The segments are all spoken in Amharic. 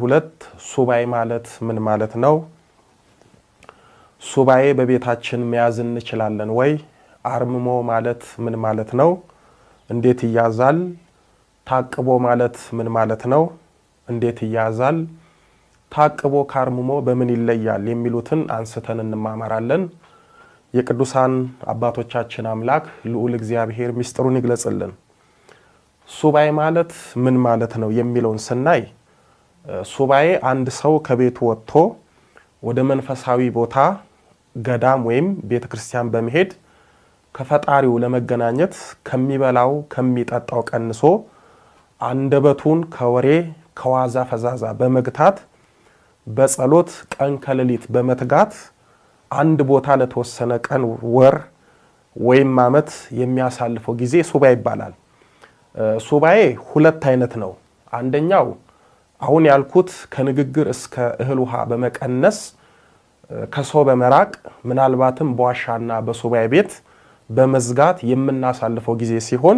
ሁለት ሱባኤ ማለት ምን ማለት ነው? ሱባኤ በቤታችን መያዝ እንችላለን ወይ? አርምሞ ማለት ምን ማለት ነው? እንዴት ይያዛል? ታቅቦ ማለት ምን ማለት ነው? እንዴት ይያዛል? ታቅቦ ካርምሞ በምን ይለያል? የሚሉትን አንስተን እንማማራለን። የቅዱሳን አባቶቻችን አምላክ ልዑል እግዚአብሔር ምስጢሩን ይግለጽልን። ሱባኤ ማለት ምን ማለት ነው የሚለውን ስናይ ሱባኤ አንድ ሰው ከቤቱ ወጥቶ ወደ መንፈሳዊ ቦታ ገዳም ወይም ቤተክርስቲያን በመሄድ ከፈጣሪው ለመገናኘት ከሚበላው ከሚጠጣው ቀንሶ አንደበቱን ከወሬ ከዋዛ ፈዛዛ በመግታት በጸሎት ቀን ከሌሊት በመትጋት አንድ ቦታ ለተወሰነ ቀን ወር ወይም ዓመት የሚያሳልፈው ጊዜ ሱባኤ ይባላል። ሱባኤ ሁለት አይነት ነው። አንደኛው አሁን ያልኩት ከንግግር እስከ እህል ውሃ በመቀነስ ከሰው በመራቅ ምናልባትም በዋሻና በሱባኤ ቤት በመዝጋት የምናሳልፈው ጊዜ ሲሆን፣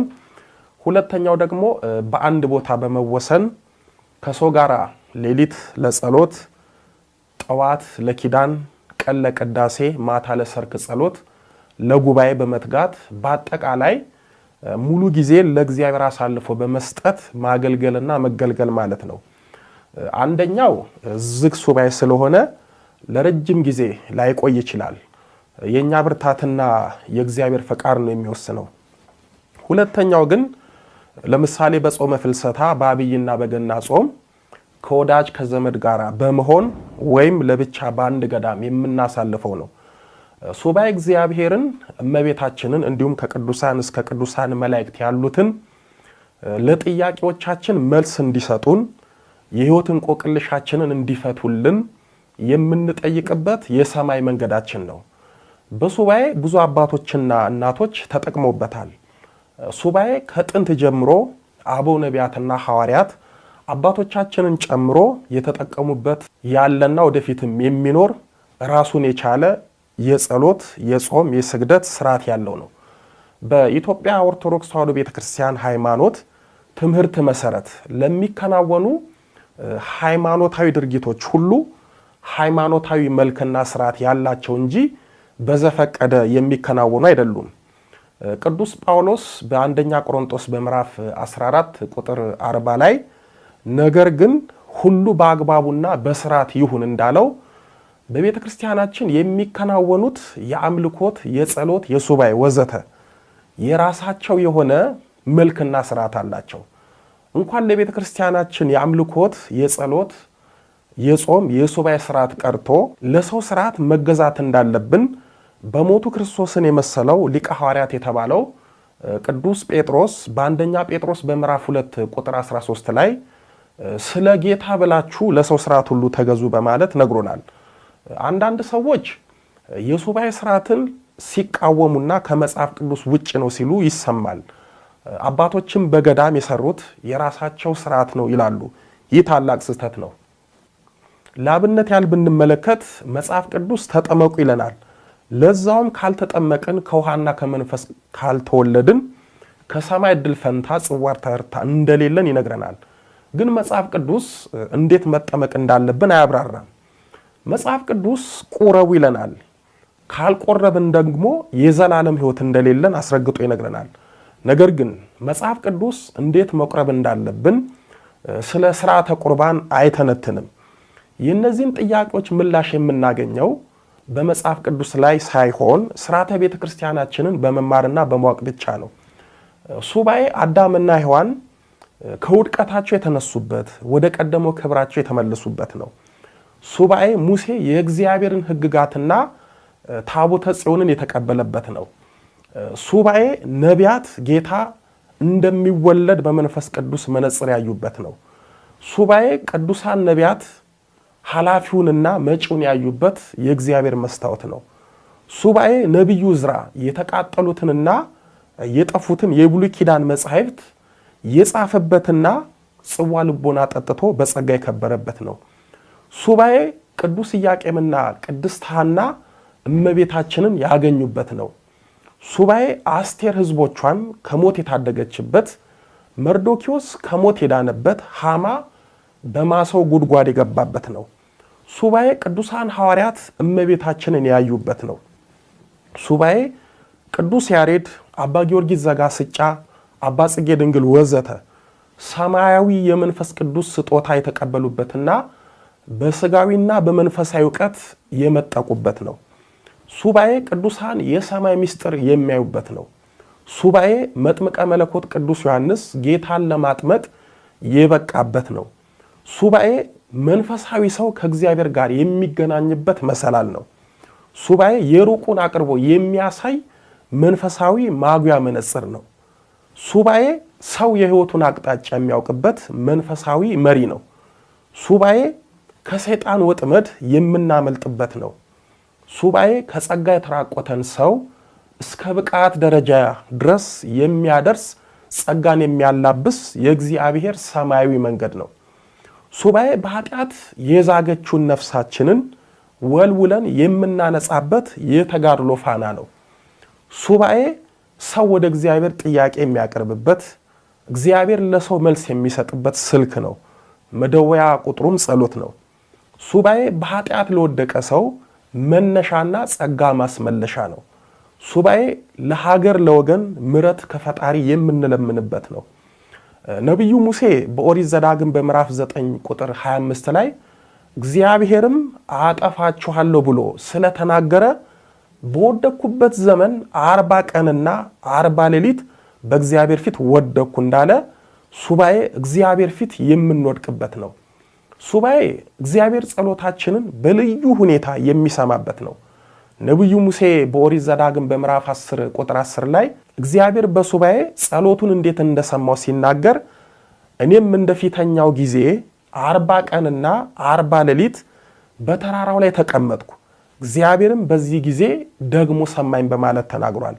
ሁለተኛው ደግሞ በአንድ ቦታ በመወሰን ከሰው ጋር ሌሊት ለጸሎት፣ ጠዋት ለኪዳን፣ ቀን ለቅዳሴ፣ ማታ ለሰርክ ጸሎት፣ ለጉባኤ በመትጋት በአጠቃላይ ሙሉ ጊዜ ለእግዚአብሔር አሳልፎ በመስጠት ማገልገልና መገልገል ማለት ነው። አንደኛው ዝግ ሱባኤ ስለሆነ ለረጅም ጊዜ ላይቆይ ይችላል። የኛ ብርታትና የእግዚአብሔር ፈቃድ ነው የሚወስነው። ሁለተኛው ግን ለምሳሌ በጾመ ፍልሰታ በአብይና በገና ጾም ከወዳጅ ከዘመድ ጋር በመሆን ወይም ለብቻ በአንድ ገዳም የምናሳልፈው ነው። ሱባኤ እግዚአብሔርን፣ እመቤታችንን እንዲሁም ከቅዱሳን እስከ ቅዱሳን መላእክት ያሉትን ለጥያቄዎቻችን መልስ እንዲሰጡን የሕይወት እንቆቅልሻችንን እንዲፈቱልን የምንጠይቅበት የሰማይ መንገዳችን ነው። በሱባኤ ብዙ አባቶችና እናቶች ተጠቅመውበታል። ሱባኤ ከጥንት ጀምሮ አበው ነቢያትና ሐዋርያት አባቶቻችንን ጨምሮ የተጠቀሙበት ያለና ወደፊትም የሚኖር ራሱን የቻለ የጸሎት፣ የጾም፣ የስግደት ስርዓት ያለው ነው። በኢትዮጵያ ኦርቶዶክስ ተዋሕዶ ቤተክርስቲያን ሃይማኖት ትምህርት መሰረት ለሚከናወኑ ሃይማኖታዊ ድርጊቶች ሁሉ ሃይማኖታዊ መልክና ስርዓት ያላቸው እንጂ በዘፈቀደ የሚከናወኑ አይደሉም። ቅዱስ ጳውሎስ በአንደኛ ቆሮንቶስ በምዕራፍ 14 ቁጥር 40 ላይ ነገር ግን ሁሉ በአግባቡና በስርዓት ይሁን እንዳለው በቤተ ክርስቲያናችን የሚከናወኑት የአምልኮት፣ የጸሎት፣ የሱባኤ ወዘተ የራሳቸው የሆነ መልክና ስርዓት አላቸው። እንኳን ለቤተ ክርስቲያናችን የአምልኮት፣ የጸሎት፣ የጾም፣ የሱባኤ ስርዓት ቀርቶ ለሰው ስርዓት መገዛት እንዳለብን በሞቱ ክርስቶስን የመሰለው ሊቀ ሐዋርያት የተባለው ቅዱስ ጴጥሮስ በአንደኛ ጴጥሮስ በምዕራፍ 2 ቁጥር 13 ላይ ስለ ጌታ ብላችሁ ለሰው ስርዓት ሁሉ ተገዙ በማለት ነግሮናል። አንዳንድ ሰዎች የሱባኤ ስርዓትን ሲቃወሙና ከመጽሐፍ ቅዱስ ውጭ ነው ሲሉ ይሰማል። አባቶችም በገዳም የሰሩት የራሳቸው ስርዓት ነው ይላሉ። ይህ ታላቅ ስህተት ነው። ለአብነት ያህል ብንመለከት መጽሐፍ ቅዱስ ተጠመቁ ይለናል። ለዛውም ካልተጠመቅን ከውሃና ከመንፈስ ካልተወለድን ከሰማይ ዕድል ፈንታ ጽዋር ተርታ እንደሌለን ይነግረናል። ግን መጽሐፍ ቅዱስ እንዴት መጠመቅ እንዳለብን አያብራራም። መጽሐፍ ቅዱስ ቁረቡ ይለናል። ካልቆረብን ደግሞ የዘላለም ሕይወት እንደሌለን አስረግጦ ይነግረናል። ነገር ግን መጽሐፍ ቅዱስ እንዴት መቁረብ እንዳለብን ስለ ስርዓተ ቁርባን አይተነትንም። የእነዚህን ጥያቄዎች ምላሽ የምናገኘው በመጽሐፍ ቅዱስ ላይ ሳይሆን ስርዓተ ቤተ ክርስቲያናችንን በመማርና በማወቅ ብቻ ነው። ሱባኤ አዳምና ሔዋን ከውድቀታቸው የተነሱበት ወደ ቀደመው ክብራቸው የተመለሱበት ነው። ሱባኤ ሙሴ የእግዚአብሔርን ሕግጋትና ታቦተ ጽዮንን የተቀበለበት ነው። ሱባኤ ነቢያት ጌታ እንደሚወለድ በመንፈስ ቅዱስ መነጽር ያዩበት ነው። ሱባኤ ቅዱሳን ነቢያት ኃላፊውንና መጪውን ያዩበት የእግዚአብሔር መስታወት ነው። ሱባኤ ነቢዩ ዕዝራ የተቃጠሉትንና የጠፉትን የብሉይ ኪዳን መጻሕፍት የጻፈበትና ጽዋ ልቦና ጠጥቶ በጸጋ የከበረበት ነው። ሱባኤ ቅዱስ ኢያቄምና ቅድስት ሐና እመቤታችንን ያገኙበት ነው። ሱባኤ አስቴር ሕዝቦቿን ከሞት የታደገችበት፣ መርዶኪዎስ ከሞት የዳነበት፣ ሃማ በማሰው ጉድጓድ የገባበት ነው። ሱባኤ ቅዱሳን ሐዋርያት እመቤታችንን ያዩበት ነው። ሱባኤ ቅዱስ ያሬድ፣ አባ ጊዮርጊስ ዘጋስጫ፣ አባ ጽጌ ድንግል ወዘተ ሰማያዊ የመንፈስ ቅዱስ ስጦታ የተቀበሉበትና በስጋዊና በመንፈሳዊ ዕውቀት የመጠቁበት ነው። ሱባኤ ቅዱሳን የሰማይ ምስጢር የሚያዩበት ነው። ሱባኤ መጥምቀ መለኮት ቅዱስ ዮሐንስ ጌታን ለማጥመቅ የበቃበት ነው። ሱባኤ መንፈሳዊ ሰው ከእግዚአብሔር ጋር የሚገናኝበት መሰላል ነው። ሱባኤ የሩቁን አቅርቦ የሚያሳይ መንፈሳዊ ማጉያ መነጽር ነው። ሱባኤ ሰው የሕይወቱን አቅጣጫ የሚያውቅበት መንፈሳዊ መሪ ነው። ሱባኤ ከሰይጣን ወጥመድ የምናመልጥበት ነው። ሱባኤ ከጸጋ የተራቆተን ሰው እስከ ብቃት ደረጃ ድረስ የሚያደርስ ጸጋን የሚያላብስ የእግዚአብሔር ሰማያዊ መንገድ ነው። ሱባኤ በኃጢአት የዛገችውን ነፍሳችንን ወልውለን የምናነጻበት የተጋድሎ ፋና ነው። ሱባኤ ሰው ወደ እግዚአብሔር ጥያቄ የሚያቀርብበት፣ እግዚአብሔር ለሰው መልስ የሚሰጥበት ስልክ ነው። መደወያ ቁጥሩም ጸሎት ነው። ሱባኤ በኃጢአት ለወደቀ ሰው መነሻና ጸጋ ማስመለሻ ነው። ሱባኤ ለሀገር ለወገን ምሕረት ከፈጣሪ የምንለምንበት ነው። ነቢዩ ሙሴ በኦሪት ዘዳግም በምዕራፍ 9 ቁጥር 25 ላይ እግዚአብሔርም አጠፋችኋለሁ ብሎ ስለተናገረ በወደኩበት ዘመን 40 ቀንና 40 ሌሊት በእግዚአብሔር ፊት ወደኩ እንዳለ ሱባኤ እግዚአብሔር ፊት የምንወድቅበት ነው። ሱባኤ እግዚአብሔር ጸሎታችንን በልዩ ሁኔታ የሚሰማበት ነው። ነቢዩ ሙሴ በኦሪት ዘዳግም በምዕራፍ 10 ቁጥር 10 ላይ እግዚአብሔር በሱባኤ ጸሎቱን እንዴት እንደሰማው ሲናገር እኔም እንደፊተኛው ጊዜ 40 ቀንና 40 ሌሊት በተራራው ላይ ተቀመጥኩ፣ እግዚአብሔርም በዚህ ጊዜ ደግሞ ሰማኝ በማለት ተናግሯል።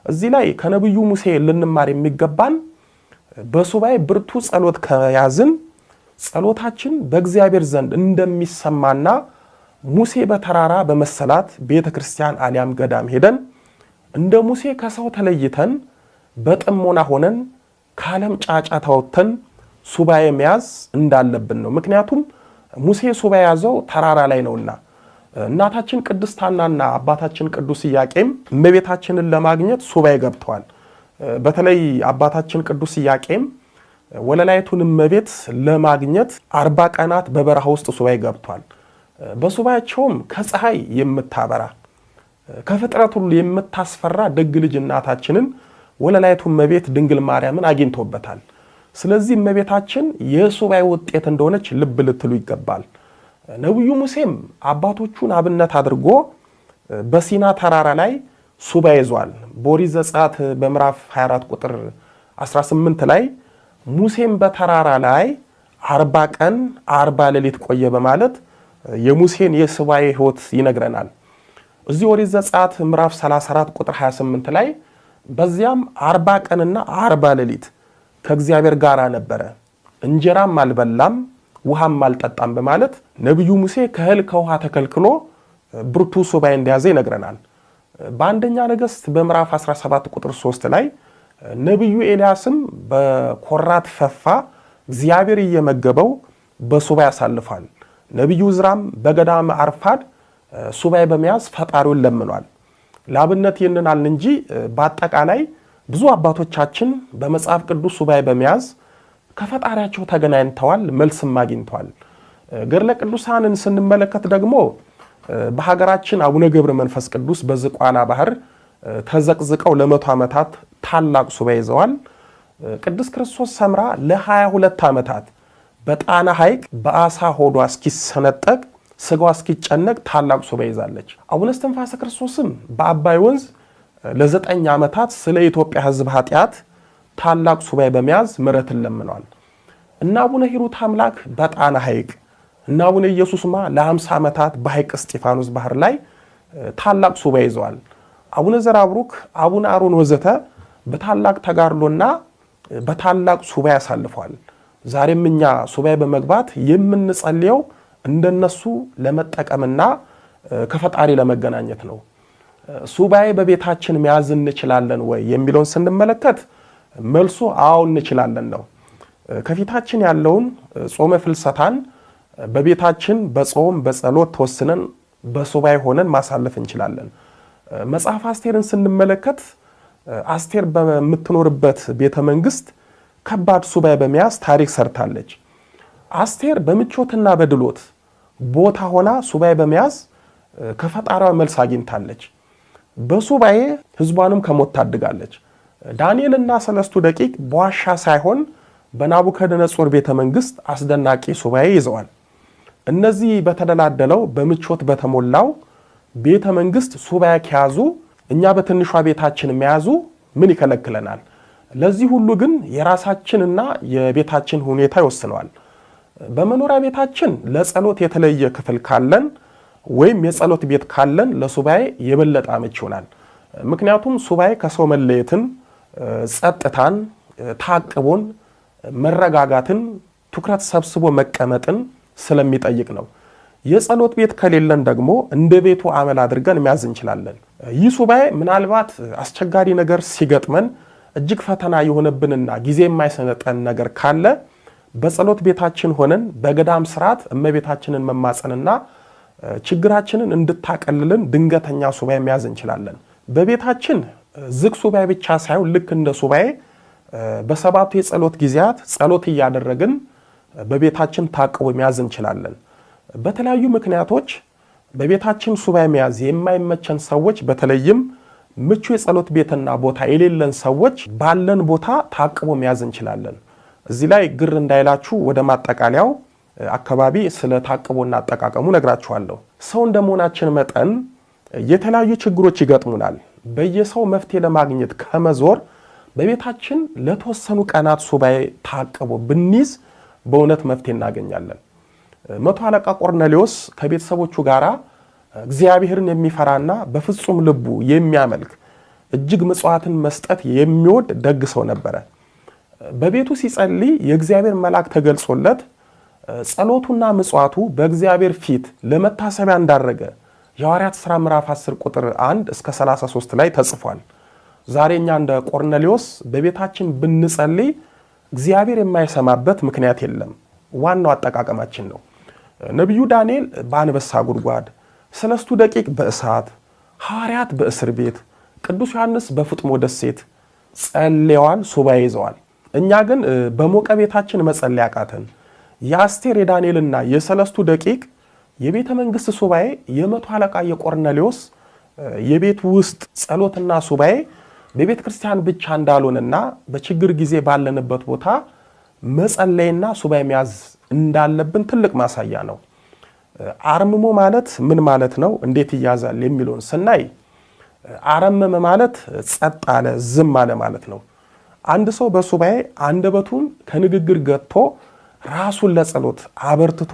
እዚህ ላይ ከነቢዩ ሙሴ ልንማር የሚገባን በሱባኤ ብርቱ ጸሎት ከያዝን ጸሎታችን በእግዚአብሔር ዘንድ እንደሚሰማና ሙሴ በተራራ በመሰላት ቤተ ክርስቲያን አሊያም ገዳም ሄደን እንደ ሙሴ ከሰው ተለይተን በጥሞና ሆነን ከዓለም ጫጫታ ወጥተን ሱባኤ መያዝ እንዳለብን ነው። ምክንያቱም ሙሴ ሱባኤ ያዘው ተራራ ላይ ነውና። እናታችን ቅድስት ሐናና አባታችን ቅዱስ ኢያቄም እመቤታችንን ለማግኘት ሱባኤ ገብተዋል። በተለይ አባታችን ቅዱስ ኢያቄም ወለላይቱን እመቤት ለማግኘት 40 ቀናት በበረሃ ውስጥ ሱባኤ ገብቷል። በሱባኤያቸውም ከፀሐይ የምታበራ ከፍጥረት ሁሉ የምታስፈራ ደግ ልጅ እናታችንን ወለላይቱ እመቤት ድንግል ማርያምን አግኝቶበታል። ስለዚህ እመቤታችን የሱባኤ ውጤት እንደሆነች ልብ ልትሉ ይገባል። ነቢዩ ሙሴም አባቶቹን አብነት አድርጎ በሲና ተራራ ላይ ሱባኤ ይዟል። በኦሪት ዘጸአት በምዕራፍ 24 ቁጥር 18 ላይ ሙሴም በተራራ ላይ 40 ቀን 40 ሌሊት ቆየ በማለት የሙሴን የሱባኤ ሕይወት ይነግረናል። እዚህ ኦሪት ዘጸአት ምዕራፍ 34 ቁጥር 28 ላይ በዚያም 40 ቀንና 40 ሌሊት ከእግዚአብሔር ጋር ነበረ፣ እንጀራም አልበላም ውሃም አልጠጣም በማለት ነቢዩ ሙሴ ከእህል ከውሃ ተከልክሎ ብርቱ ሱባኤ እንደያዘ ይነግረናል። በአንደኛ ነገሥት በምዕራፍ 17 ቁጥር 3 ላይ ነቢዩ ኤልያስም በኮራት ፈፋ እግዚአብሔር እየመገበው በሱባኤ ያሳልፋል። ነቢዩ ዕዝራም በገዳመ አርፋድ ሱባኤ በመያዝ ፈጣሪውን ለምኗል። ለአብነት ይንናል እንጂ በአጠቃላይ ብዙ አባቶቻችን በመጽሐፍ ቅዱስ ሱባኤ በመያዝ ከፈጣሪያቸው ተገናኝተዋል፣ መልስም አግኝተዋል። ገድለ ቅዱሳንን ስንመለከት ደግሞ በሀገራችን አቡነ ገብረ መንፈስ ቅዱስ በዝቋላ ባህር ተዘቅዝቀው ለ100 ዓመታት ታላቅ ሱባኤ ይዘዋል። ቅድስት ክርስቶስ ሰምራ ለ22 ዓመታት በጣና ሐይቅ በአሳ ሆዷ እስኪሰነጠቅ ስጋዋ እስኪጨነቅ ታላቅ ሱባኤ ይዛለች። አቡነ እስትንፋሰ ክርስቶስም በአባይ ወንዝ ለ9 ዓመታት ስለ ኢትዮጵያ ሕዝብ ኃጢአት ታላቅ ሱባኤ በመያዝ ምሕረትን ለምነዋል። እና አቡነ ሂሩት አምላክ በጣና ሐይቅ እና አቡነ ኢየሱስማ ለ50 ዓመታት በሐይቅ እስጢፋኖስ ባህር ላይ ታላቅ ሱባኤ ይዘዋል። አቡነ ዘራብሩክ፣ አቡነ አሮን ወዘተ በታላቅ ተጋድሎና በታላቅ ሱባኤ ያሳልፈዋል። ዛሬም እኛ ሱባኤ በመግባት የምንጸልየው እንደነሱ ለመጠቀምና ከፈጣሪ ለመገናኘት ነው። ሱባኤ በቤታችን መያዝ እንችላለን ወይ የሚለውን ስንመለከት መልሱ አዎ እንችላለን ነው። ከፊታችን ያለውን ጾመ ፍልሰታን በቤታችን በጾም በጸሎት ተወስነን በሱባኤ ሆነን ማሳለፍ እንችላለን። መጽሐፍ አስቴርን ስንመለከት አስቴር በምትኖርበት ቤተ መንግስት ከባድ ሱባኤ በመያዝ ታሪክ ሰርታለች። አስቴር በምቾትና በድሎት ቦታ ሆና ሱባኤ በመያዝ ከፈጣሪዋ መልስ አግኝታለች። በሱባኤ ህዝቧንም ከሞት ታድጋለች። ዳንኤልና ሰለስቱ ደቂቅ በዋሻ ሳይሆን በናቡከደነጾር ቤተ መንግስት አስደናቂ ሱባኤ ይዘዋል። እነዚህ በተደላደለው በምቾት በተሞላው ቤተ መንግስት ሱባኤ ከያዙ እኛ በትንሿ ቤታችን መያዙ ምን ይከለክለናል? ለዚህ ሁሉ ግን የራሳችንና የቤታችን ሁኔታ ይወስነዋል። በመኖሪያ ቤታችን ለጸሎት የተለየ ክፍል ካለን ወይም የጸሎት ቤት ካለን ለሱባኤ የበለጠ አመች ይሆናል። ምክንያቱም ሱባኤ ከሰው መለየትን፣ ጸጥታን፣ ታቅቦን፣ መረጋጋትን፣ ትኩረት ሰብስቦ መቀመጥን ስለሚጠይቅ ነው። የጸሎት ቤት ከሌለን ደግሞ እንደ ቤቱ አመል አድርገን መያዝ እንችላለን። ይህ ሱባኤ ምናልባት አስቸጋሪ ነገር ሲገጥመን እጅግ ፈተና የሆነብንና ጊዜ የማይሰነጠን ነገር ካለ በጸሎት ቤታችን ሆነን በገዳም ስርዓት እመቤታችንን መማጸንና ችግራችንን እንድታቀልልን ድንገተኛ ሱባኤ መያዝ እንችላለን። በቤታችን ዝግ ሱባኤ ብቻ ሳይሆን ልክ እንደ ሱባኤ በሰባቱ የጸሎት ጊዜያት ጸሎት እያደረግን በቤታችን ታቅቦ መያዝ እንችላለን። በተለያዩ ምክንያቶች በቤታችን ሱባኤ መያዝ የማይመቸን ሰዎች፣ በተለይም ምቹ የጸሎት ቤትና ቦታ የሌለን ሰዎች ባለን ቦታ ታቅቦ መያዝ እንችላለን። እዚህ ላይ ግር እንዳይላችሁ ወደ ማጠቃለያው አካባቢ ስለ ታቅቦና አጠቃቀሙ ነግራችኋለሁ። ሰው እንደመሆናችን መጠን የተለያዩ ችግሮች ይገጥሙናል። በየሰው መፍትሄ ለማግኘት ከመዞር በቤታችን ለተወሰኑ ቀናት ሱባኤ ታቅቦ ብንይዝ በእውነት መፍትሄ እናገኛለን። መቶ አለቃ ቆርኔሌዎስ ከቤተሰቦቹ ጋር እግዚአብሔርን የሚፈራና በፍጹም ልቡ የሚያመልክ እጅግ ምጽዋትን መስጠት የሚወድ ደግ ሰው ነበረ። በቤቱ ሲጸልይ የእግዚአብሔር መልአክ ተገልጾለት ጸሎቱና ምጽዋቱ በእግዚአብሔር ፊት ለመታሰቢያ እንዳረገ የሐዋርያት ሥራ ምዕራፍ 10 ቁጥር 1 እስከ 33 ላይ ተጽፏል። ዛሬ እኛ እንደ ቆርኔሌዎስ በቤታችን ብንጸልይ እግዚአብሔር የማይሰማበት ምክንያት የለም። ዋናው አጠቃቀማችን ነው። ነቢዩ ዳንኤል በአንበሳ ጉድጓድ፣ ሰለስቱ ደቂቅ በእሳት፣ ሐዋርያት በእስር ቤት፣ ቅዱስ ዮሐንስ በፍጥሞ ደሴት ጸልየዋል፣ ሱባኤ ይዘዋል። እኛ ግን በሞቀ ቤታችን መጸለይ አቃተን። የአስቴር የዳንኤልና የሰለስቱ ደቂቅ የቤተ መንግስት ሱባኤ የመቶ አለቃ የቆርኔሌዎስ የቤት ውስጥ ጸሎትና ሱባኤ በቤተ ክርስቲያን ብቻ እንዳልሆነና በችግር ጊዜ ባለንበት ቦታ መጸለይና ሱባኤ መያዝ እንዳለብን ትልቅ ማሳያ ነው። አርምሞ ማለት ምን ማለት ነው? እንዴት ይያዛል? የሚለውን ስናይ አረመመ ማለት ጸጥ አለ፣ ዝም አለ ማለት ነው። አንድ ሰው በሱባኤ አንደበቱን ከንግግር ገጥቶ ራሱን ለጸሎት አበርትቶ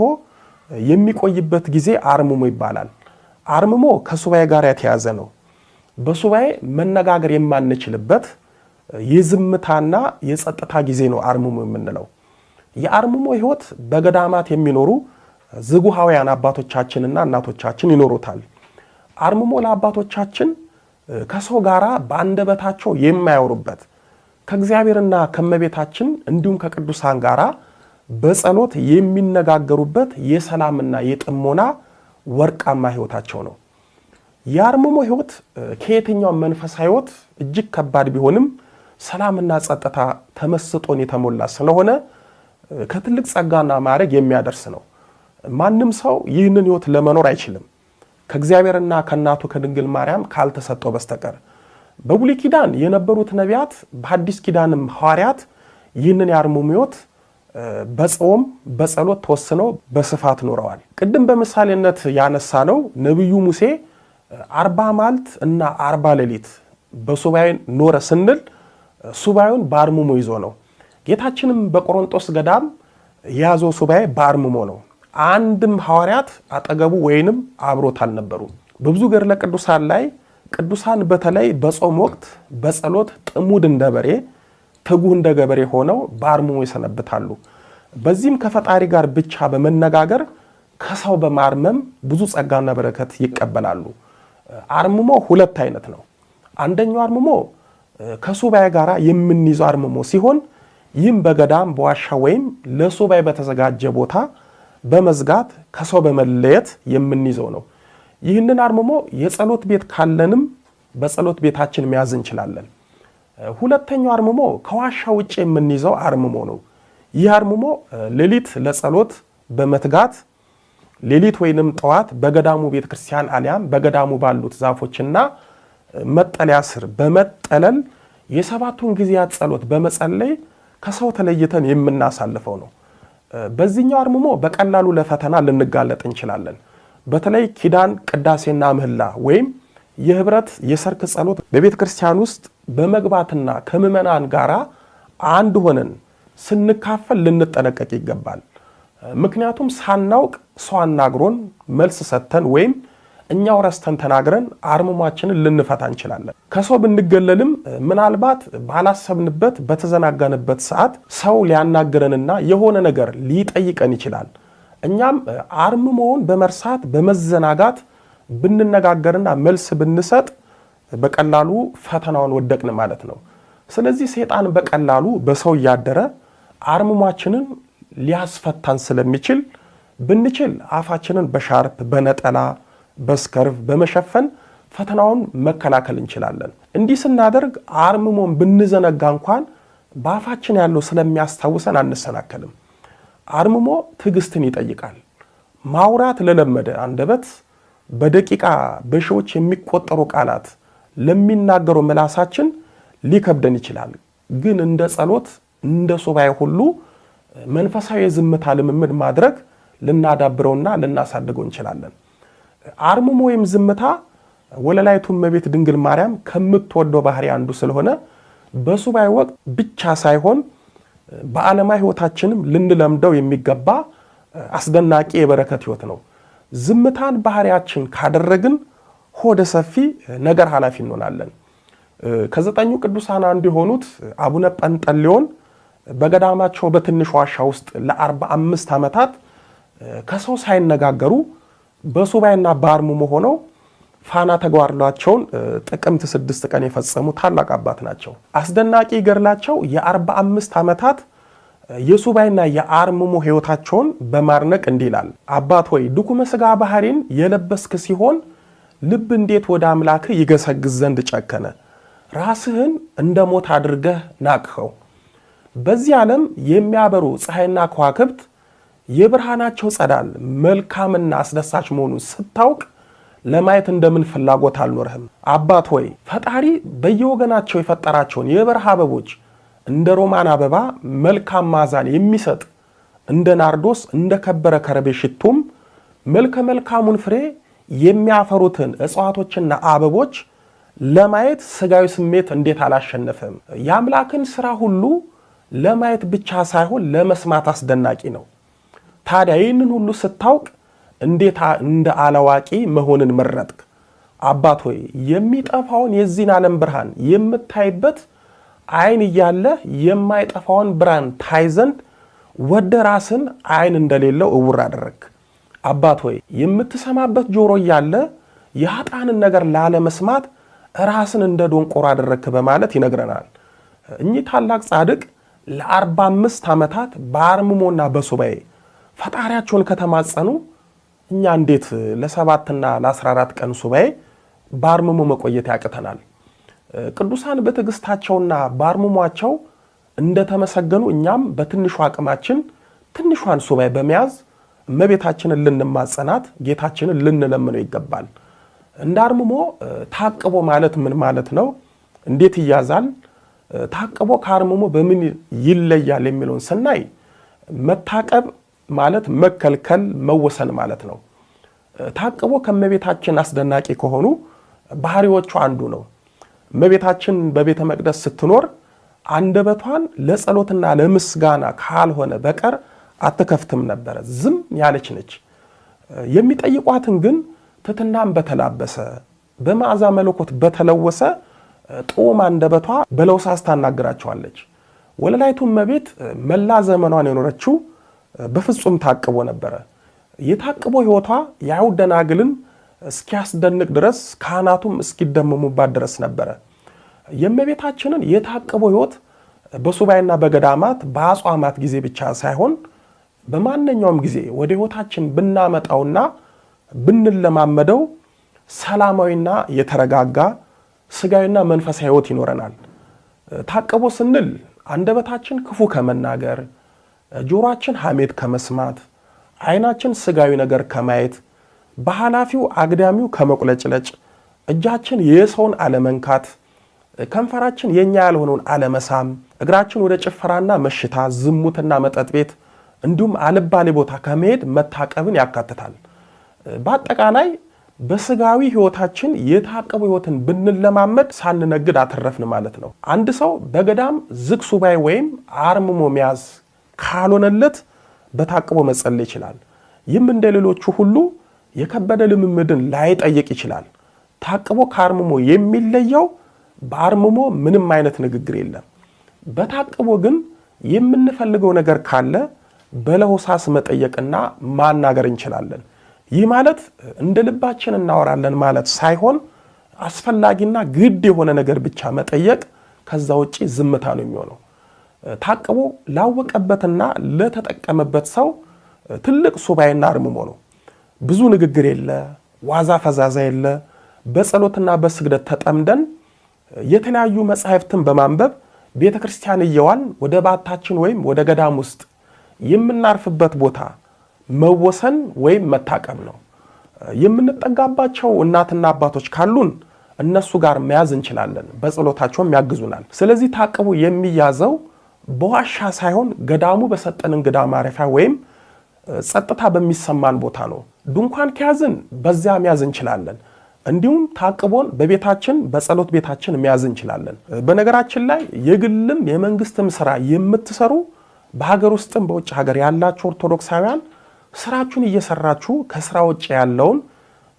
የሚቆይበት ጊዜ አርምሞ ይባላል። አርምሞ ከሱባኤ ጋር የተያዘ ነው። በሱባኤ መነጋገር የማንችልበት የዝምታና የጸጥታ ጊዜ ነው አርምሞ የምንለው። የአርምሞ ሕይወት በገዳማት የሚኖሩ ዝጉሃውያን አባቶቻችንና እናቶቻችን ይኖሩታል። አርምሞ ለአባቶቻችን ከሰው ጋራ በአንደበታቸው የማያወሩበት ከእግዚአብሔርና ከመቤታችን እንዲሁም ከቅዱሳን ጋራ በጸሎት የሚነጋገሩበት የሰላምና የጥሞና ወርቃማ ሕይወታቸው ነው። የአርምሞ ሕይወት ከየትኛው መንፈሳዊ ሕይወት እጅግ ከባድ ቢሆንም ሰላምና ጸጥታ ተመስጦን የተሞላ ስለሆነ ከትልቅ ጸጋና ማዕረግ የሚያደርስ ነው። ማንም ሰው ይህንን ሕይወት ለመኖር አይችልም ከእግዚአብሔርና ከእናቱ ከድንግል ማርያም ካልተሰጠው በስተቀር። በብሉይ ኪዳን የነበሩት ነቢያት፣ በሐዲስ ኪዳንም ሐዋርያት ይህንን የአርምሞ ሕይወት በጾም በጸሎት ተወስነው በስፋት ኖረዋል። ቅድም በምሳሌነት ያነሳ ነው ነቢዩ ሙሴ 40 መዓልት እና 40 ሌሊት በሱባኤ ኖረ ስንል ሱባኤውን በአርምሞ ይዞ ነው። ጌታችንም በቆሮንቶስ ገዳም የያዘው ሱባኤ በአርምሞ ነው። አንድም ሐዋርያት አጠገቡ ወይንም አብሮት አልነበሩም። በብዙ ገድለ ቅዱሳን ላይ ቅዱሳን በተለይ በጾም ወቅት በጸሎት ጥሙድ እንደበሬ ትጉህ እንደ ገበሬ ሆነው በአርምሞ ይሰነብታሉ። በዚህም ከፈጣሪ ጋር ብቻ በመነጋገር ከሰው በማርመም ብዙ ጸጋና በረከት ይቀበላሉ። አርምሞ ሁለት አይነት ነው። አንደኛው አርምሞ ከሱባኤ ጋር የምንይዘው አርምሞ ሲሆን ይህም በገዳም በዋሻ ወይም ለሱባኤ በተዘጋጀ ቦታ በመዝጋት ከሰው በመለየት የምንይዘው ነው። ይህንን አርምሞ የጸሎት ቤት ካለንም በጸሎት ቤታችን መያዝ እንችላለን። ሁለተኛው አርምሞ ከዋሻ ውጭ የምንይዘው አርምሞ ነው። ይህ አርምሞ ሌሊት ለጸሎት በመትጋት ሌሊት ወይንም ጠዋት በገዳሙ ቤተክርስቲያን አሊያም በገዳሙ ባሉት ዛፎችና መጠለያ ስር በመጠለል የሰባቱን ጊዜያት ጸሎት በመጸለይ ከሰው ተለይተን የምናሳልፈው ነው። በዚህኛው አርምሞ በቀላሉ ለፈተና ልንጋለጥ እንችላለን። በተለይ ኪዳን፣ ቅዳሴና ምህላ ወይም የህብረት የሰርክ ጸሎት በቤተክርስቲያን ውስጥ በመግባትና ከምዕመናን ጋራ አንድ ሆነን ስንካፈል ልንጠነቀቅ ይገባል። ምክንያቱም ሳናውቅ ሰው አናግሮን መልስ ሰጥተን ወይም እኛው ረስተን ተናግረን አርምሟችንን ልንፈታ እንችላለን። ከሰው ብንገለልም ምናልባት ባላሰብንበት በተዘናጋንበት ሰዓት ሰው ሊያናግረንና የሆነ ነገር ሊጠይቀን ይችላል። እኛም አርምሞውን በመርሳት በመዘናጋት ብንነጋገርና መልስ ብንሰጥ በቀላሉ ፈተናውን ወደቅን ማለት ነው። ስለዚህ ሰይጣን በቀላሉ በሰው እያደረ አርምሟችንን ሊያስፈታን ስለሚችል ብንችል አፋችንን በሻርፕ በነጠላ በስከርቭ በመሸፈን ፈተናውን መከላከል እንችላለን። እንዲህ ስናደርግ አርምሞን ብንዘነጋ እንኳን በአፋችን ያለው ስለሚያስታውሰን አንሰናከልም። አርምሞ ትዕግስትን ይጠይቃል። ማውራት ለለመደ አንደበት በደቂቃ በሺዎች የሚቆጠሩ ቃላት ለሚናገሩ ምላሳችን ሊከብደን ይችላል። ግን እንደ ጸሎት እንደ ሱባኤ ሁሉ መንፈሳዊ የዝምታ ልምምድ ማድረግ ልናዳብረውና ልናሳድገው እንችላለን። አርምሞ ወይም ዝምታ ወለላይቱ እመቤት ድንግል ማርያም ከምትወደው ባህሪ አንዱ ስለሆነ በሱባኤ ወቅት ብቻ ሳይሆን በዓለማዊ ሕይወታችንም ልንለምደው የሚገባ አስደናቂ የበረከት ሕይወት ነው። ዝምታን ባህሪያችን ካደረግን ሆደ ሰፊ ነገር ኃላፊ እንሆናለን። ከዘጠኙ ቅዱሳን አንዱ የሆኑት አቡነ ጰንጠሌዎን በገዳማቸው በትንሽ ዋሻ ውስጥ ለ45 ዓመታት ከሰው ሳይነጋገሩ በሱባኤና በአርምሞ ሆነው ፋና ተግባራቸውን ጥቅምት 6 ቀን የፈጸሙ ታላቅ አባት ናቸው። አስደናቂ ገድላቸው የ45 ዓመታት የሱባኤና የአርምሞ ሕይወታቸውን በማርነቅ እንዲህ ይላል። አባት ሆይ ድኩመ ሥጋ ባህሪን የለበስክ ሲሆን ልብ እንዴት ወደ አምላክ ይገሰግስ ዘንድ ጨከነ? ራስህን እንደ ሞት አድርገህ ናቅኸው። በዚህ ዓለም የሚያበሩ ፀሐይና ከዋክብት የብርሃናቸው ጸዳል መልካምና አስደሳች መሆኑን ስታውቅ ለማየት እንደምን ፍላጎት አልኖርህም? አባት ሆይ ፈጣሪ በየወገናቸው የፈጠራቸውን የበረሃ አበቦች እንደ ሮማን አበባ መልካም ማዛን የሚሰጥ እንደ ናርዶስ እንደ ከበረ ከርቤ ሽቱም መልከ መልካሙን ፍሬ የሚያፈሩትን እጽዋቶችና አበቦች ለማየት ስጋዊ ስሜት እንዴት አላሸነፈም? የአምላክን ሥራ ሁሉ ለማየት ብቻ ሳይሆን ለመስማት አስደናቂ ነው። ታዲያ ይህንን ሁሉ ስታውቅ እንዴት እንደ አላዋቂ መሆንን መረጥክ? አባት ሆይ የሚጠፋውን የዚህን ዓለም ብርሃን የምታይበት ዓይን እያለ የማይጠፋውን ብርሃን ታይ ዘንድ ወደ ራስን ዓይን እንደሌለው እውር አደረግክ። አባት ሆይ የምትሰማበት ጆሮ እያለ የኃጥአንን ነገር ላለመስማት ራስን እንደ ዶንቆሮ አደረግክ በማለት ይነግረናል። እኚህ ታላቅ ጻድቅ ለ45 ዓመታት በአርምሞና በሱባኤ ፈጣሪያቸውን ከተማጸኑ እኛ እንዴት ለ7 እና ለ14 ቀን ሱባኤ በአርምሞ መቆየት ያቅተናል? ቅዱሳን በትዕግስታቸውና በአርምሟቸው እንደተመሰገኑ እኛም በትንሹ አቅማችን ትንሿን ሱባኤ በመያዝ እመቤታችንን ልንማጸናት ጌታችንን ልንለምነው ይገባል። እንደ አርምሞ ታቅቦ ማለት ምን ማለት ነው? እንዴት ይያዛል? ታቅቦ ከአርምሞ በምን ይለያል የሚለውን ስናይ መታቀብ ማለት መከልከል፣ መወሰን ማለት ነው። ታቅቦ ከእመቤታችን አስደናቂ ከሆኑ ባህሪዎቹ አንዱ ነው። እመቤታችን በቤተ መቅደስ ስትኖር አንደበቷን ለጸሎትና ለምስጋና ካልሆነ በቀር አትከፍትም ነበረ። ዝም ያለች ነች። የሚጠይቋትን ግን ትሕትናን በተላበሰ በመዓዛ መለኮት በተለወሰ ጦም አንደበቷ በለውሳስ ታናግራቸዋለች። ወለላይቱ እመቤት መላ ዘመኗን የኖረችው በፍጹም ታቅቦ ነበረ። የታቅቦ ሕይወቷ የአይሁድ ደናግልን እስኪያስደንቅ ድረስ ካህናቱም እስኪደመሙባት ድረስ ነበረ። የእመቤታችንን የታቅቦ ሕይወት በሱባኤና በገዳማት በአጽዋማት ጊዜ ብቻ ሳይሆን በማንኛውም ጊዜ ወደ ሕይወታችን ብናመጣውና ብንለማመደው ሰላማዊና የተረጋጋ ስጋዊና መንፈሳዊ ሕይወት ይኖረናል። ታቅቦ ስንል አንደበታችን ክፉ ከመናገር፣ ጆሮአችን ሐሜት ከመስማት፣ ዓይናችን ስጋዊ ነገር ከማየት፣ በኃላፊው አግዳሚው ከመቁለጭለጭ፣ እጃችን የሰውን አለመንካት፣ ከንፈራችን የኛ ያልሆነውን አለመሳም፣ እግራችን ወደ ጭፈራና መሽታ፣ ዝሙትና መጠጥ ቤት እንዲሁም አልባሌ ቦታ ከመሄድ መታቀብን ያካትታል። በአጠቃላይ በስጋዊ ሕይወታችን የታቀበ ሕይወትን ብንለማመድ ሳንነግድ አተረፍን ማለት ነው። አንድ ሰው በገዳም ዝግ ሱባኤ ወይም አርምሞ መያዝ ካልሆነለት በታቅቦ መጸለይ ይችላል። ይህም እንደ ሌሎቹ ሁሉ የከበደ ልምምድን ላይጠይቅ ይችላል። ታቅቦ ከአርምሞ የሚለየው በአርምሞ ምንም አይነት ንግግር የለም። በታቅቦ ግን የምንፈልገው ነገር ካለ በለሆሳስ መጠየቅና ማናገር እንችላለን። ይህ ማለት እንደ ልባችን እናወራለን ማለት ሳይሆን አስፈላጊና ግድ የሆነ ነገር ብቻ መጠየቅ፣ ከዛ ውጪ ዝምታ ነው የሚሆነው። ታቅቦ ላወቀበትና ለተጠቀመበት ሰው ትልቅ ሱባኤና አርምሞ ነው። ብዙ ንግግር የለ፣ ዋዛ ፈዛዛ የለ። በጸሎትና በስግደት ተጠምደን የተለያዩ መጻሕፍትን በማንበብ ቤተ ክርስቲያን እየዋልን ወደ ባታችን ወይም ወደ ገዳም ውስጥ የምናርፍበት ቦታ መወሰን ወይም መታቀብ ነው። የምንጠጋባቸው እናትና አባቶች ካሉን እነሱ ጋር መያዝ እንችላለን፣ በጸሎታቸውም ያግዙናል። ስለዚህ ታቅቦ የሚያዘው በዋሻ ሳይሆን ገዳሙ በሰጠን እንግዳ ማረፊያ ወይም ጸጥታ በሚሰማን ቦታ ነው። ድንኳን ከያዝን በዚያ መያዝ እንችላለን። እንዲሁም ታቅቦን በቤታችን በጸሎት ቤታችን መያዝ እንችላለን። በነገራችን ላይ የግልም የመንግስትም ስራ የምትሰሩ በሀገር ውስጥም በውጭ ሀገር ያላችሁ ኦርቶዶክሳውያን ስራችሁን እየሰራችሁ ከስራ ውጭ ያለውን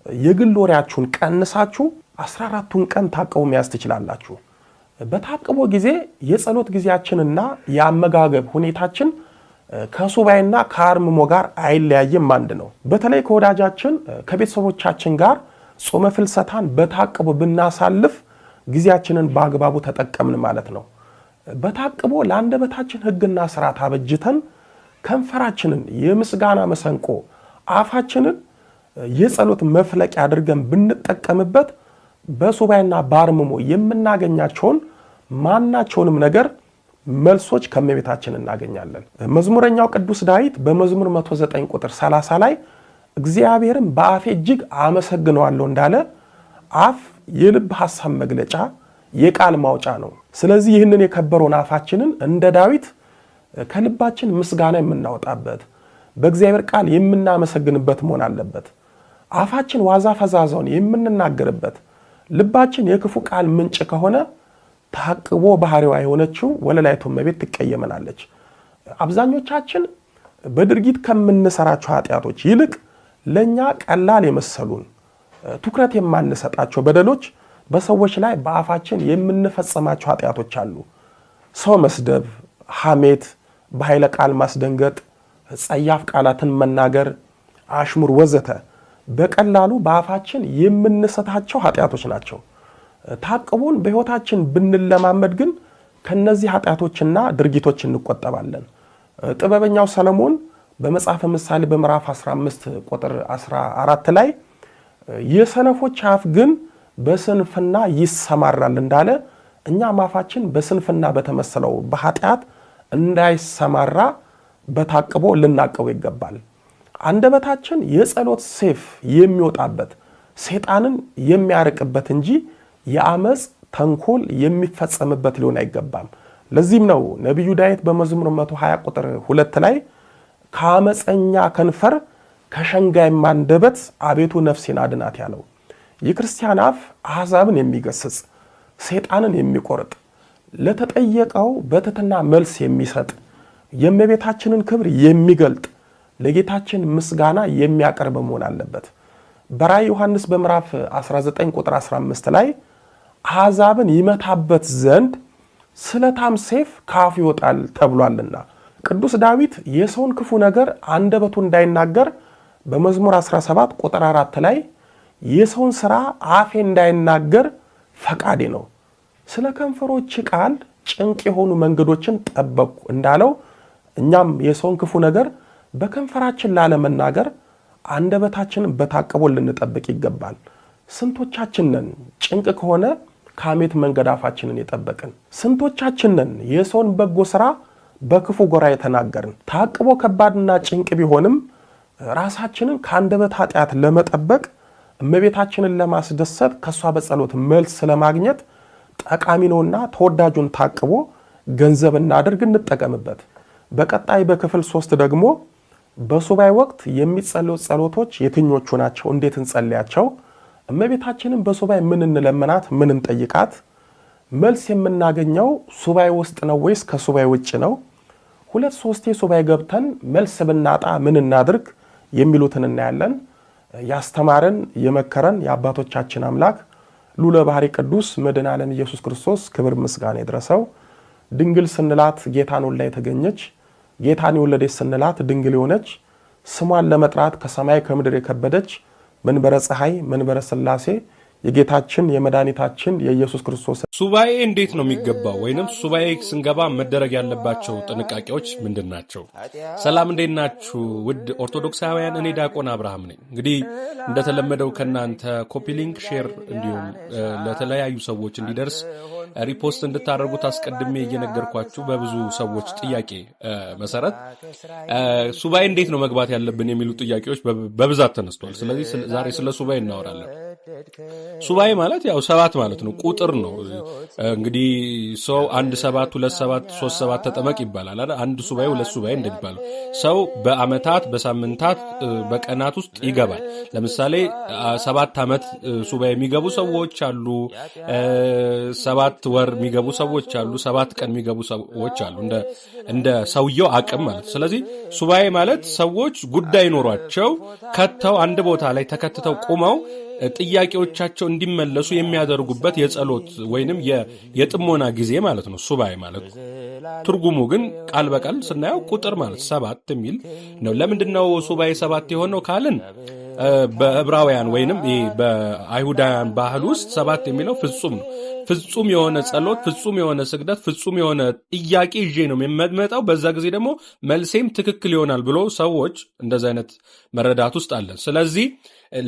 የግል ወሬያችሁን ቀንሳችሁ 14ቱን ቀን ታቅቦ መያዝ ትችላላችሁ። በታቅቦ ጊዜ የጸሎት ጊዜያችንና የአመጋገብ ሁኔታችን ከሱባኤና ከአርምሞ ጋር አይለያይም፣ አንድ ነው። በተለይ ከወዳጃችን ከቤተሰቦቻችን ጋር ጾመ ፍልሰታን በታቅቦ ብናሳልፍ ጊዜያችንን በአግባቡ ተጠቀምን ማለት ነው። በታቅቦ ለአንደበታችን ሕግና ስርዓት አበጅተን ከንፈራችንን የምስጋና መሰንቆ፣ አፋችንን የጸሎት መፍለቂያ አድርገን ብንጠቀምበት በሱባኤና በአርምሞ የምናገኛቸውን ማናቸውንም ነገር መልሶች ከመቤታችን እናገኛለን። መዝሙረኛው ቅዱስ ዳዊት በመዝሙር 109 ቁጥር 30 ላይ እግዚአብሔርን በአፌ እጅግ አመሰግነዋለሁ እንዳለ አፍ የልብ ሐሳብ መግለጫ የቃል ማውጫ ነው። ስለዚህ ይህንን የከበረውን አፋችንን እንደ ዳዊት ከልባችን ምስጋና የምናወጣበት በእግዚአብሔር ቃል የምናመሰግንበት መሆን አለበት። አፋችን ዋዛ ፈዛዛውን የምንናገርበት፣ ልባችን የክፉ ቃል ምንጭ ከሆነ ታቅቦ ባህሪዋ የሆነችው ወለላይቱ እመቤት ትቀየመናለች። አብዛኞቻችን በድርጊት ከምንሰራቸው ኃጢአቶች ይልቅ ለኛ ቀላል የመሰሉን ትኩረት የማንሰጣቸው በደሎች በሰዎች ላይ በአፋችን የምንፈጽማቸው ኃጢአቶች አሉ። ሰው መስደብ፣ ሐሜት፣ በኃይለ ቃል ማስደንገጥ፣ ጸያፍ ቃላትን መናገር፣ አሽሙር ወዘተ በቀላሉ በአፋችን የምንሰታቸው ኃጢአቶች ናቸው። ታቅቦን በሕይወታችን ብንለማመድ ግን ከነዚህ ኃጢአቶችና ድርጊቶች እንቆጠባለን። ጥበበኛው ሰለሞን በመጽሐፈ ምሳሌ በምዕራፍ 15 ቁጥር 14 ላይ የሰነፎች አፍ ግን በስንፍና ይሰማራል እንዳለ እኛም አፋችን በስንፍና በተመሰለው በኃጢአት እንዳይሰማራ በታቅቦ ልናቀው ይገባል። አንደበታችን የጸሎት ሰይፍ የሚወጣበት ሰይጣንን የሚያርቅበት እንጂ የአመፅ ተንኮል የሚፈጸምበት ሊሆን አይገባም። ለዚህም ነው ነቢዩ ዳዊት በመዝሙር 120 ቁጥር 2 ላይ ከአመፀኛ ከንፈር ከሸንጋይም አንደበት አቤቱ ነፍሴን አድናት ያለው። የክርስቲያን አፍ አሕዛብን የሚገስጽ፣ ሰይጣንን የሚቆርጥ፣ ለተጠየቀው በትሕትና መልስ የሚሰጥ፣ የእመቤታችንን ክብር የሚገልጥ፣ ለጌታችን ምስጋና የሚያቀርብ መሆን አለበት። በራእየ ዮሐንስ በምዕራፍ 19 ቁጥር 15 ላይ አሕዛብን ይመታበት ዘንድ ስለታም ሰይፍ ከአፉ ይወጣል ተብሏልና። ቅዱስ ዳዊት የሰውን ክፉ ነገር አንደበቱ እንዳይናገር በመዝሙር 17 ቁጥር 4 ላይ የሰውን ሥራ አፌ እንዳይናገር ፈቃዴ ነው፣ ስለ ከንፈሮች ቃል ጭንቅ የሆኑ መንገዶችን ጠበቁ እንዳለው እኛም የሰውን ክፉ ነገር በከንፈራችን ላለመናገር አንደበታችንን በታቅቦ ልንጠብቅ ይገባል። ስንቶቻችን ነን ጭንቅ ከሆነ ከሐሜት መንገድ አፋችንን የጠበቅን? ስንቶቻችን ነን የሰውን በጎ ስራ በክፉ ጎራ የተናገርን? ታቅቦ ከባድና ጭንቅ ቢሆንም ራሳችንን ከአንደበት ኃጢአት ለመጠበቅ እመቤታችንን ለማስደሰት ከሷ በጸሎት መልስ ለማግኘት ጠቃሚ ነውና ተወዳጁን ታቅቦ ገንዘብ እናድርግ፣ እንጠቀምበት። በቀጣይ በክፍል 3 ደግሞ በሱባኤ ወቅት የሚጸለዩ ጸሎቶች የትኞቹ ናቸው? እንዴት እንጸልያቸው? እመቤታችንን በሱባኤ ምን እንለምናት? ምን እንጠይቃት? መልስ የምናገኘው ሱባኤ ውስጥ ነው ወይስ ከሱባኤ ውጭ ነው? 2-3 ሱባኤ ገብተን መልስ ብናጣ ምን እናድርግ? የሚሉትን እናያለን። ያስተማረን የመከረን የአባቶቻችን አምላክ ልዑለ ባሕርይ ቅዱስ መድኃኔ ዓለም ኢየሱስ ክርስቶስ ክብር ምስጋና ይድረሰው። ድንግል ስንላት ጌታን ወልዳ የተገኘች፣ ጌታን የወለደች ስንላት ድንግል የሆነች፣ ስሟን ለመጥራት ከሰማይ ከምድር የከበደች መንበረ ፀሐይ መንበረ ሥላሴ የጌታችን የመድኃኒታችን የኢየሱስ ክርስቶስ። ሱባኤ እንዴት ነው የሚገባው? ወይንም ሱባኤ ስንገባ መደረግ ያለባቸው ጥንቃቄዎች ምንድን ናቸው? ሰላም እንዴት ናችሁ ውድ ኦርቶዶክሳውያን? እኔ ዲያቆን አብርሃም ነኝ። እንግዲህ እንደተለመደው ከናንተ ኮፒ ሊንክ፣ ሼር እንዲሁም ለተለያዩ ሰዎች እንዲደርስ ሪፖስት እንድታደርጉት አስቀድሜ እየነገርኳችሁ በብዙ ሰዎች ጥያቄ መሰረት ሱባኤ እንዴት ነው መግባት ያለብን የሚሉ ጥያቄዎች በብዛት ተነስተዋል። ስለዚህ ዛሬ ስለ ሱባኤ እናወራለን። ሱባኤ ማለት ያው 7 ማለት ነው፣ ቁጥር ነው። እንግዲህ ሰው 1 7 2 7 3 7 ተጠመቅ ይባላል አይደል? አንድ ሱባኤ 2 ሱባኤ እንደሚባለው ሰው በአመታት በሳምንታት በቀናት ውስጥ ይገባል። ለምሳሌ 7 ዓመት ሱባኤ የሚገቡ ሰዎች አሉ፣ 7 ወር የሚገቡ ሰዎች አሉ፣ 7 ቀን የሚገቡ ሰዎች አሉ፣ እንደ ሰውየው አቅም ማለት። ስለዚህ ሱባኤ ማለት ሰዎች ጉዳይ ኖሯቸው ከተው አንድ ቦታ ላይ ተከትተው ቆመው ጥያቄዎቻቸው እንዲመለሱ የሚያደርጉበት የጸሎት ወይንም የጥሞና ጊዜ ማለት ነው ሱባኤ ማለት። ትርጉሙ ግን ቃል በቃል ስናየው ቁጥር ማለት 7 የሚል ነው። ለምንድነው ሱባኤ 7 የሆነው ካልን በዕብራውያን ወይንም በአይሁዳውያን ባህል ውስጥ 7 የሚለው ፍጹም ነው። ፍጹም የሆነ ጸሎት፣ ፍጹም የሆነ ስግደት፣ ፍጹም የሆነ ጥያቄ ይዤ ነው የምመጣው፣ በዛ ጊዜ ደግሞ መልሴም ትክክል ይሆናል ብሎ ሰዎች እንደዚህ አይነት መረዳት ውስጥ አለን። ስለዚህ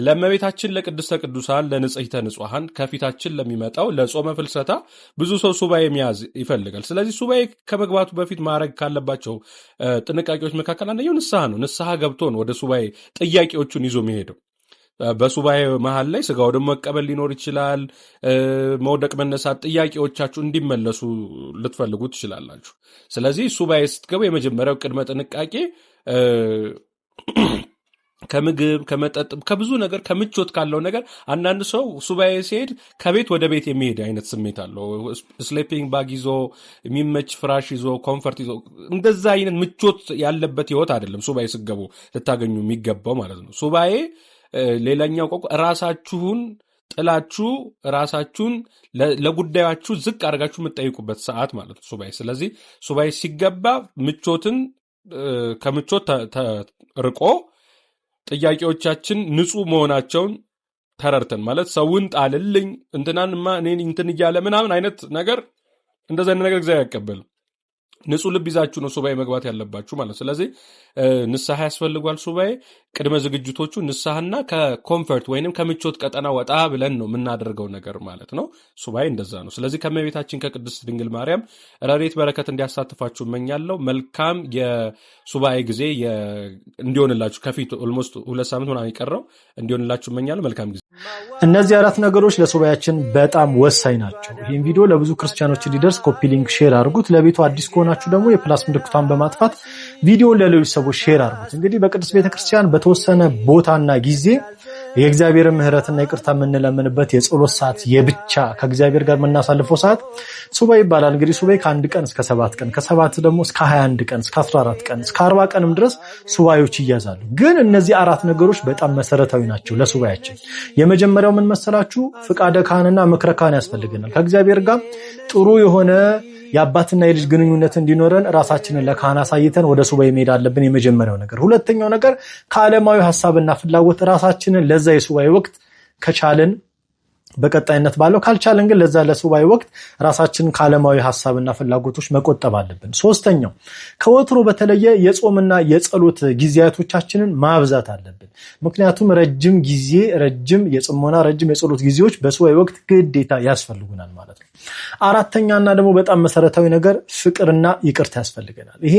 ለእመቤታችን ለቅድስተ ቅዱሳን ለንጽሕተ ንጹሐን ከፊታችን ለሚመጣው ለጾመ ፍልሰታ ብዙ ሰው ሱባኤ መያዝ ይፈልጋል። ስለዚህ ሱባኤ ከመግባቱ በፊት ማድረግ ካለባቸው ጥንቃቄዎች መካከል አንደኛው ንስሐ ነው። ንስሐ ገብቶ ነው ወደ ሱባኤ ጥያቄዎቹን ይዞ የሚሄደው። በሱባኤ መሃል ላይ ስጋው ደግሞ መቀበል ሊኖር ይችላል። መውደቅ መነሳት፣ ጥያቄዎቻችሁ እንዲመለሱ ልትፈልጉ ትችላላችሁ። ስለዚህ ሱባኤ ስትገቡ የመጀመሪያው ቅድመ ጥንቃቄ ከምግብ ከመጠጥ ከብዙ ነገር ከምቾት ካለው ነገር አንዳንድ ሰው ሱባኤ ሲሄድ ከቤት ወደ ቤት የሚሄድ አይነት ስሜት አለው። ስሊፒንግ ባግ ይዞ የሚመች ፍራሽ ይዞ ኮምፈርት ይዞ እንደዛ አይነት ምቾት ያለበት ህይወት አይደለም ሱባኤ ስገቡ ልታገኙ የሚገባው ማለት ነው። ሱባኤ ሌላኛው ራሳችሁን ጥላችሁ ራሳችሁን ለጉዳያችሁ ዝቅ አድርጋችሁ የምትጠይቁበት ሰዓት ማለት ነው ሱባኤ። ስለዚህ ሱባኤ ሲገባ ምቾትን ከምቾት ርቆ ጥያቄዎቻችን ንጹህ መሆናቸውን ተረርተን ማለት ሰውን ጣልልኝ እንትናንማ እኔን እንትን እያለ ምናምን አይነት ነገር እንደዛ አይነት ነገር እግዚአብሔር አይቀበልም። ንጹህ ልብ ይዛችሁ ነው ሱባኤ መግባት ያለባችሁ ማለት። ስለዚህ ንስሐ ያስፈልጓል። ሱባኤ ቅድመ ዝግጅቶቹ ንስሐና ከኮምፈርት ወይንም ከምቾት ቀጠና ወጣ ብለን ነው የምናደርገው ነገር ማለት ነው። ሱባኤ እንደዛ ነው። ስለዚህ ከእመቤታችን ከቅድስት ድንግል ማርያም ረድኤት በረከት እንዲያሳትፋችሁ እመኛለሁ። መልካም የሱባኤ ጊዜ እንዲሆንላችሁ፣ ከፊት ኦልሞስት 2 ሳምንት ምናምን የቀረው እንዲሆንላችሁ እመኛለሁ። መልካም ጊዜ። እነዚህ 4 ነገሮች ለሱባኤያችን በጣም ወሳኝ ናቸው። ይህን ቪዲዮ ለብዙ ክርስቲያኖች እንዲደርስ ኮፒ ሊንክ ሼር አድርጉት። ለቤቱ አዲስ ከሆናችሁ ደግሞ የፕላስ ምልክቷን በማጥፋት ቪዲዮን ለሌሎች ሰዎች ሼር አድርጉት። እንግዲህ በቅድስት ቤተክርስቲያን በተወሰነ ቦታና ጊዜ የእግዚአብሔርን ምሕረትና ይቅርታ የምንለምንበት የጸሎት ሰዓት የብቻ ከእግዚአብሔር ጋር የምናሳልፈው ሰዓት ሱባኤ ይባላል። እንግዲህ ሱባኤ ከ1 ቀን እስከ 7 ቀን ከ7 ደግሞ እስከ 21 ቀን እስከ 14 ቀን እስከ 40 ቀንም ድረስ ሱባኤዎች ይያዛሉ። ግን እነዚህ 4 ነገሮች በጣም መሰረታዊ ናቸው ለሱባኤያችን። የመጀመሪያው ምን መሰላችሁ? ፍቃደ ካህንና ምክረ ካህን ያስፈልገናል። ከእግዚአብሔር ጋር ጥሩ የሆነ የአባትና የልጅ ግንኙነት እንዲኖረን ራሳችንን ለካህን አሳይተን ወደ ሱባኤ መሄድ አለብን። የመጀመሪያው ነገር። ሁለተኛው ነገር ከዓለማዊ ሐሳብና ፍላጎት ራሳችንን ለዛ የሱባኤ ወቅት ከቻለን በቀጣይነት ባለው ካልቻለን ግን ለዛ ለሱባኤ ወቅት ራሳችንን ከዓለማዊ ሐሳብና ፍላጎቶች መቆጠብ አለብን። ሶስተኛው ከወትሮ በተለየ የጾምና የጸሎት ጊዜያቶቻችንን ማብዛት አለብን። ምክንያቱም ረጅም የጽሞና ረጅም የጸሎት ጊዜዎች በሱባኤ ወቅት ግዴታ ያስፈልጉናል ማለት ነው። አራተኛና ደግሞ በጣም መሰረታዊ ነገር ፍቅርና ይቅርታ ያስፈልገናል። ይሄ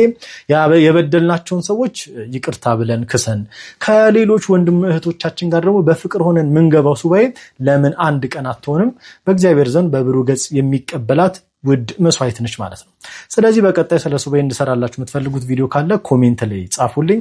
የበደልናቸውን ሰዎች ይቅርታ ብለን ክሰን ከሌሎች ወንድም እህቶቻችን ጋር ደግሞ በፍቅር ሆነን ምንገባው ሱባኤ ለምን አንድ ቀን አትሆንም? በእግዚአብሔር ዘንድ በብሩህ ገጽ የሚቀበላት ውድ መስዋዕት ነች ማለት ነው። ስለዚህ በቀጣይ ስለ ሱባኤ እንድሰራላችሁ የምትፈልጉት ቪዲዮ ካለ ኮሜንት ላይ ጻፉልኝ።